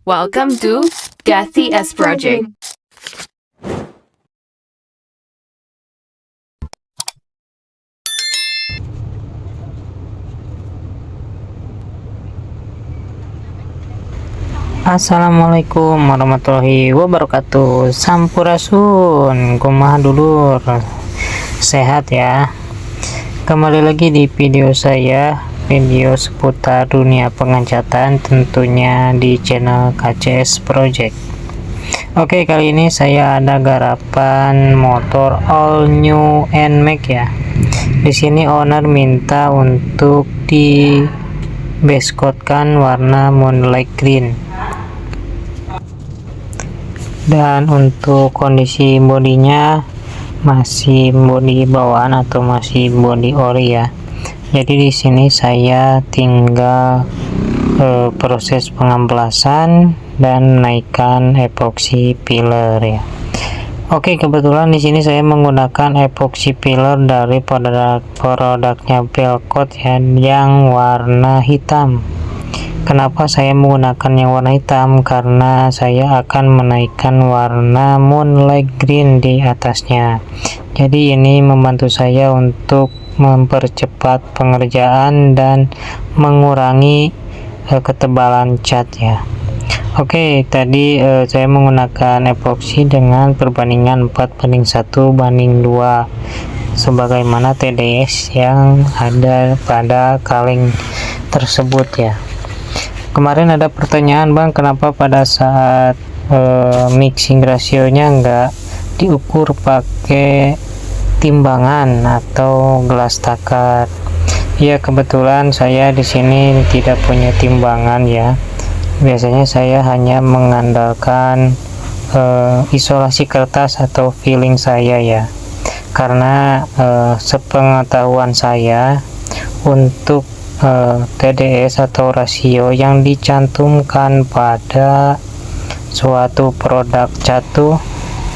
Welcome to Gathi S Project. Assalamualaikum warahmatullahi wabarakatuh. Sampurasun, kumaha dulur, sehat ya. Kembali lagi di video saya, video seputar dunia pengecatan, tentunya di channel KCS Project. Oke, kali ini saya ada garapan motor all new NMAX ya. Di sini owner minta untuk di base coat kan warna moonlight green. Dan untuk kondisi bodinya masih bodi bawaan atau masih bodi ori ya. Jadi di sini saya tinggal proses pengamplasan dan naikkan epoxy filler ya. Oke, kebetulan di sini saya menggunakan epoxy filler dari produknya Velcoat ya, yang warna hitam. Kenapa saya menggunakan yang warna hitam? Karena saya akan menaikkan warna moonlight green di atasnya. Jadi ini membantu saya untuk mempercepat pengerjaan dan mengurangi ketebalan cat ya. Oke, tadi saya menggunakan epoxy dengan perbandingan 4:1:2 sebagaimana TDS yang ada pada kaleng tersebut ya. Kemarin ada pertanyaan, Bang, kenapa pada saat mixing rasionya enggak diukur pakai timbangan atau gelas takar? Ya, kebetulan saya di sini tidak punya timbangan ya. Biasanya saya hanya mengandalkan isolasi kertas atau feeling saya ya. Karena sepengetahuan saya untuk TDS atau rasio yang dicantumkan pada suatu produk cat tuh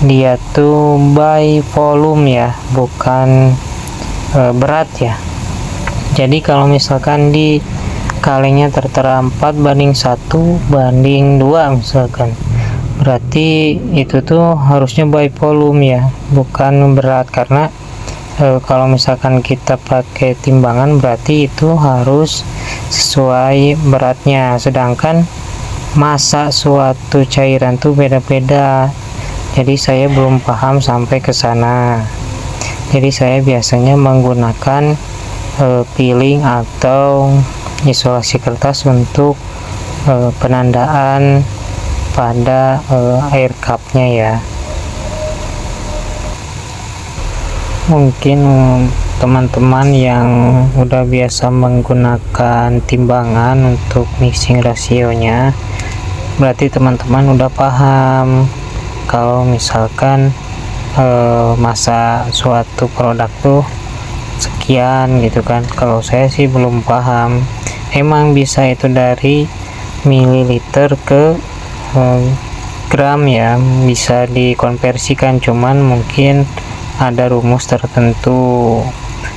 dia tuh by volume ya, bukan berat ya. Jadi kalau misalkan di kalengnya tertera 4:1:2 misalkan, berarti itu tuh harusnya by volume ya, bukan berat. Karena kalau misalkan kita pakai timbangan berarti itu harus sesuai beratnya, sedangkan massa suatu cairan tuh beda-beda. Jadi saya belum paham sampai ke sana. Jadi saya biasanya menggunakan peeling atau isolasi kertas untuk penandaan pada air cupnya ya. Mungkin teman-teman yang udah biasa menggunakan timbangan untuk mixing rasionya, berarti teman-teman udah paham kalau misalkan masa suatu produk tuh sekian gitu kan. Kalau saya sih belum paham. Emang bisa itu dari mililiter ke gram ya, bisa dikonversikan, cuman mungkin ada rumus tertentu,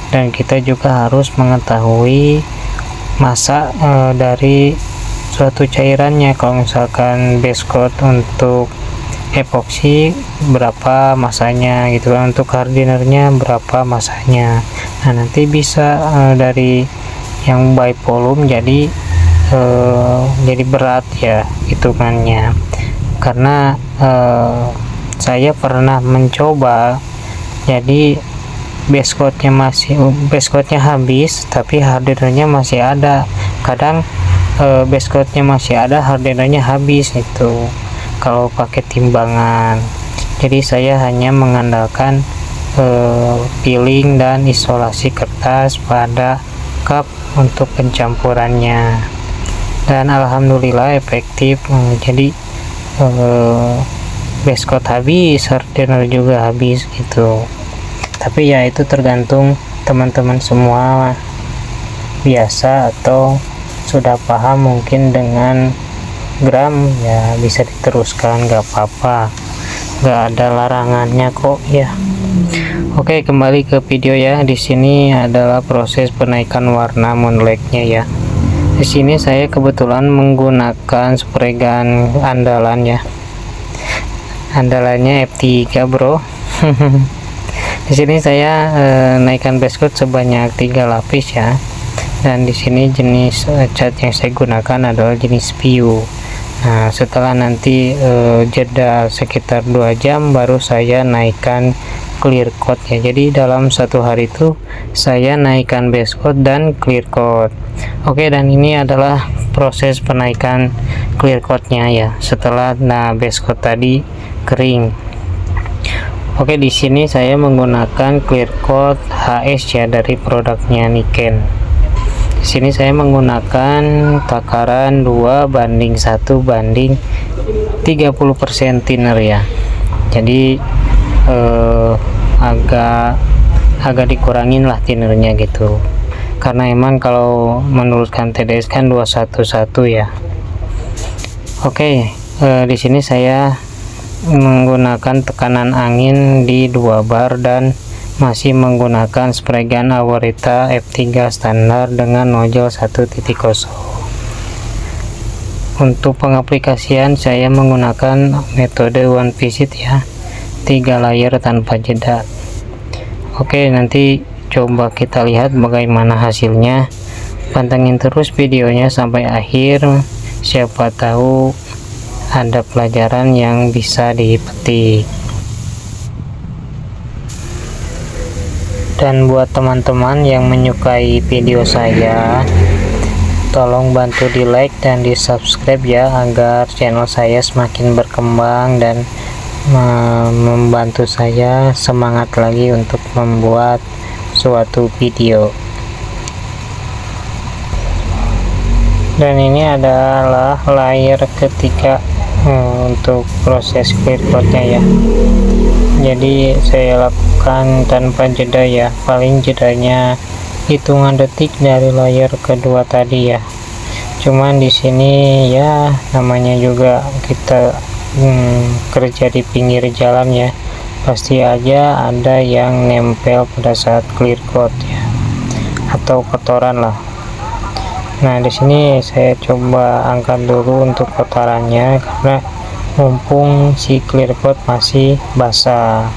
dan kita juga harus mengetahui massa dari suatu cairannya. Kalau misalkan base coat untuk epoxy berapa masanya gitu kan, untuk hardenernya berapa masanya. Nah, nanti bisa dari yang by volume jadi berat ya hitungannya. Karena saya pernah mencoba, jadi base coatnya habis tapi hardenernya masih ada. Kadang base coatnya masih ada, hardenernya habis itu kalau pakai timbangan. Jadi saya hanya mengandalkan peeling dan isolasi kertas pada cup untuk pencampurannya, dan alhamdulillah efektif. Jadi base coat habis, hardener juga habis gitu. Tapi ya itu tergantung teman-teman semua biasa atau sudah paham. Mungkin dengan gram ya bisa diteruskan, gak apa-apa, gak ada larangannya kok ya. Oke, kembali ke video ya. Di sini adalah proses penaikan warna moonlightnya ya. Di sini saya kebetulan menggunakan spray gun andalan ya. Andalannya F3 bro. Di sini saya naikkan base coat sebanyak 3 lapis ya. Dan di sini jenis cat yang saya gunakan adalah jenis PU. Nah, setelah nanti jeda sekitar 2 jam baru saya naikkan clear coat ya. Jadi dalam satu hari itu saya naikkan base coat dan clear coat. Oke, dan ini adalah proses penaikan clear coatnya ya setelah base coat tadi kering. Oke, di sini saya menggunakan clear coat HS ya dari produknya Niken. Di sini saya menggunakan takaran 2:1:30% thinner ya. Jadi agak dikurangin lah thinnernya gitu, karena emang kalau menurutkan TDS kan 2:1:1 ya. Oke, di sini saya menggunakan tekanan angin di 2 bar dan masih menggunakan spray gun Awarita F3 standar dengan nozzle 1.0. Untuk pengaplikasian saya menggunakan metode one visit ya, 3 layer tanpa jeda. Oke, nanti coba kita lihat bagaimana hasilnya. Pantengin terus videonya sampai akhir, siapa tahu ada pelajaran yang bisa dipetik. Dan buat teman-teman yang menyukai video saya, tolong bantu di like dan di subscribe ya, agar channel saya semakin berkembang dan membantu saya semangat lagi untuk membuat suatu video. Dan ini adalah layer ketiga untuk proses clear coatnya ya. Jadi saya lakukan tanpa jeda ya, paling jedanya hitungan detik dari layer kedua tadi ya. Cuman di sini ya namanya juga kita kerja di pinggir jalan ya, pasti aja ada yang nempel pada saat clear coat ya, atau kotoran lah. Nah, di sini saya coba angkat dulu untuk kotorannya karena mumpung si clear coat masih basah.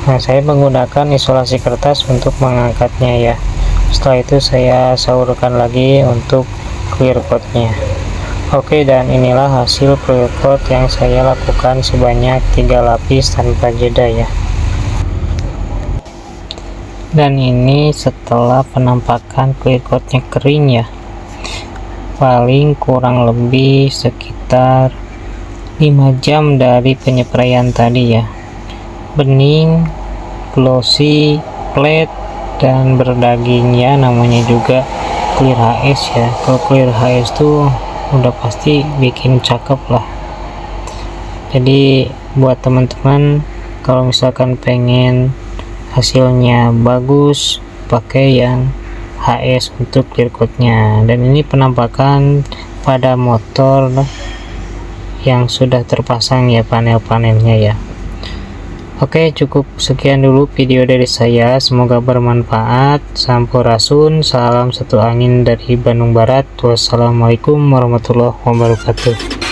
Nah, saya menggunakan isolasi kertas untuk mengangkatnya ya. Setelah itu saya saurkan lagi untuk clear coatnya. Oke, dan inilah hasil clear coat yang saya lakukan sebanyak 3 lapis tanpa jeda ya. Dan ini setelah penampakan clear coatnya kering ya, paling kurang lebih sekitar 5 jam dari penyepraian tadi ya. Bening, glossy, flat, dan berdaging ya, namanya juga clear HS ya. Kalau clear HS tuh udah pasti bikin cakep lah. Jadi buat teman-teman kalau misalkan pengen hasilnya bagus, pakai yang HS untuk clear coatnya. Dan ini penampakan pada motor yang sudah terpasang ya panel-panelnya ya. Oke, cukup sekian dulu video dari saya, semoga bermanfaat. Sampurasun, salam satu angin dari Bandung Barat. Wassalamualaikum warahmatullahi wabarakatuh.